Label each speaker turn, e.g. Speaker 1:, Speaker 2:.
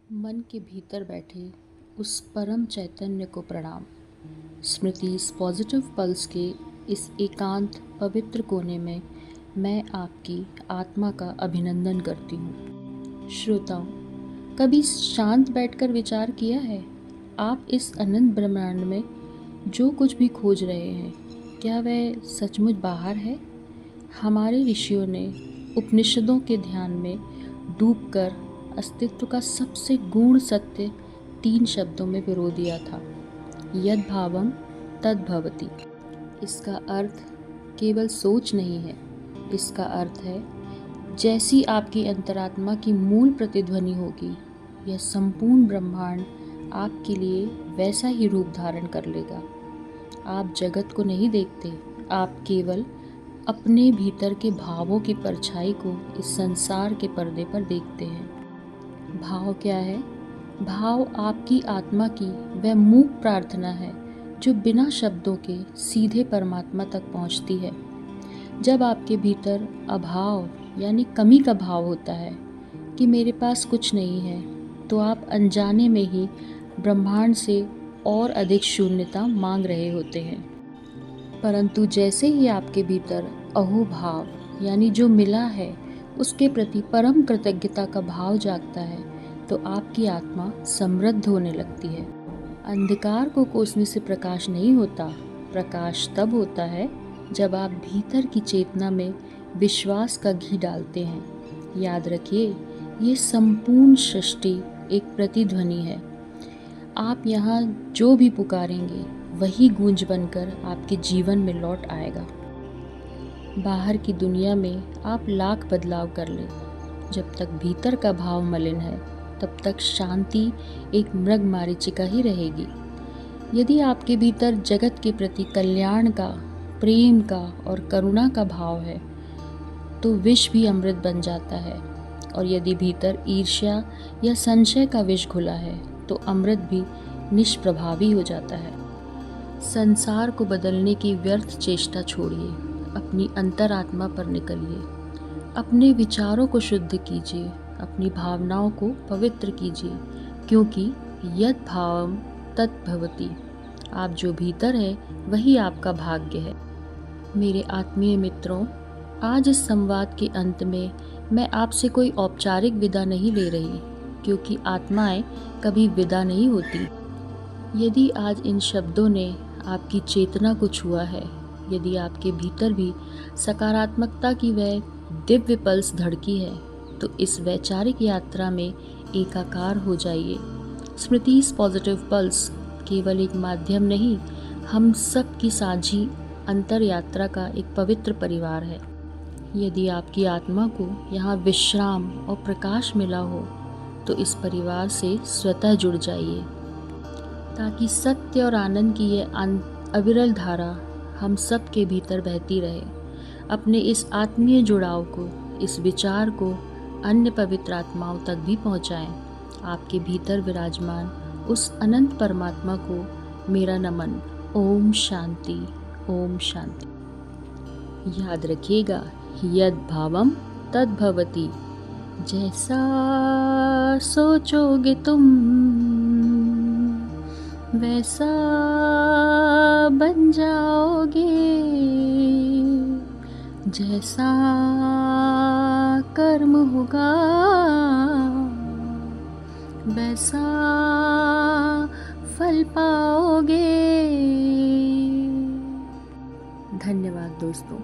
Speaker 1: मन के भीतर बैठे उस परम चैतन्य को प्रणाम। स्मृतिस पॉजिटिव पल्स के इस एकांत पवित्र कोने में मैं आपकी आत्मा का अभिनंदन करती हूँ। श्रोताओं, कभी शांत बैठकर विचार किया है, आप इस अनंत ब्रह्मांड में जो कुछ भी खोज रहे हैं, क्या वह सचमुच बाहर है? हमारे ऋषियों ने उपनिषदों के ध्यान में डूबकर अस्तित्व का सबसे गूढ़ सत्य 3 शब्दों में पिरो दिया था, यद भावम तद भवति। इसका अर्थ केवल सोच नहीं है, इसका अर्थ है जैसी आपकी अंतरात्मा की मूल प्रतिध्वनि होगी, यह संपूर्ण ब्रह्मांड आपके लिए वैसा ही रूप धारण कर लेगा। आप जगत को नहीं देखते, आप केवल अपने भीतर के भावों की परछाई को इस संसार के पर्दे पर देखते हैं। भाव क्या है? भाव आपकी आत्मा की वह मूक प्रार्थना है जो बिना शब्दों के सीधे परमात्मा तक पहुंचती है। जब आपके भीतर अभाव यानी कमी का भाव होता है कि मेरे पास कुछ नहीं है, तो आप अनजाने में ही ब्रह्मांड से और अधिक शून्यता मांग रहे होते हैं। परंतु जैसे ही आपके भीतर अहोभाव यानी जो मिला है उसके प्रति परम कृतज्ञता का भाव जागता है, तो आपकी आत्मा समृद्ध होने लगती है। अंधकार को कोसने से प्रकाश नहीं होता, प्रकाश तब होता है जब आप भीतर की चेतना में विश्वास का घी डालते हैं। याद रखिए, ये संपूर्ण सृष्टि एक प्रतिध्वनि है। आप यहाँ जो भी पुकारेंगे वही गूंज बनकर आपके जीवन में लौट आएगा। बाहर की दुनिया में आप लाख बदलाव कर लें, जब तक भीतर का भाव मलिन है तब तक शांति एक मृग मारीचिका ही रहेगी। यदि आपके भीतर जगत के प्रति कल्याण का, प्रेम का और करुणा का भाव है, तो विष भी अमृत बन जाता है। और यदि भीतर ईर्ष्या या संशय का विष घुला है, तो अमृत भी निष्प्रभावी हो जाता है। संसार को बदलने की व्यर्थ चेष्टा छोड़िए, अपनी अंतरात्मा पर निकलिए, अपने विचारों को शुद्ध कीजिए, अपनी भावनाओं को पवित्र कीजिए, क्योंकि यद भावम तत् भवति। आप जो भीतर है वही आपका भाग्य है। मेरे आत्मीय मित्रों, आज इस संवाद के अंत में मैं आपसे कोई औपचारिक विदा नहीं ले रही, क्योंकि आत्माएं कभी विदा नहीं होती। यदि आज इन शब्दों ने आपकी चेतना को छुआ है, यदि आपके भीतर भी सकारात्मकता की वह दिव्य पल्स धड़की है, तो इस वैचारिक यात्रा में एकाकार हो जाइए। स्मृतिस पॉजिटिव पल्स केवल एक माध्यम नहीं, हम सब की साझी अंतर यात्रा का एक पवित्र परिवार है। यदि आपकी आत्मा को यहाँ विश्राम और प्रकाश मिला हो, तो इस परिवार से स्वतः जुड़ जाइए, ताकि सत्य और आनंद की ये अविरल धारा हम सब के भीतर बहती रहे। अपने इस आत्मीय जुड़ाव को, इस विचार को अन्य पवित्र आत्माओं तक भी पहुंचाएं। आपके भीतर विराजमान उस अनंत परमात्मा को मेरा नमन। ओम शांति, ओम शांति। याद रखिएगा, यद भावम तद भवति। जैसा सोचोगे तुम वैसा बन जाओगे, जैसा कर्म होगा वैसा फल पाओगे। धन्यवाद दोस्तों।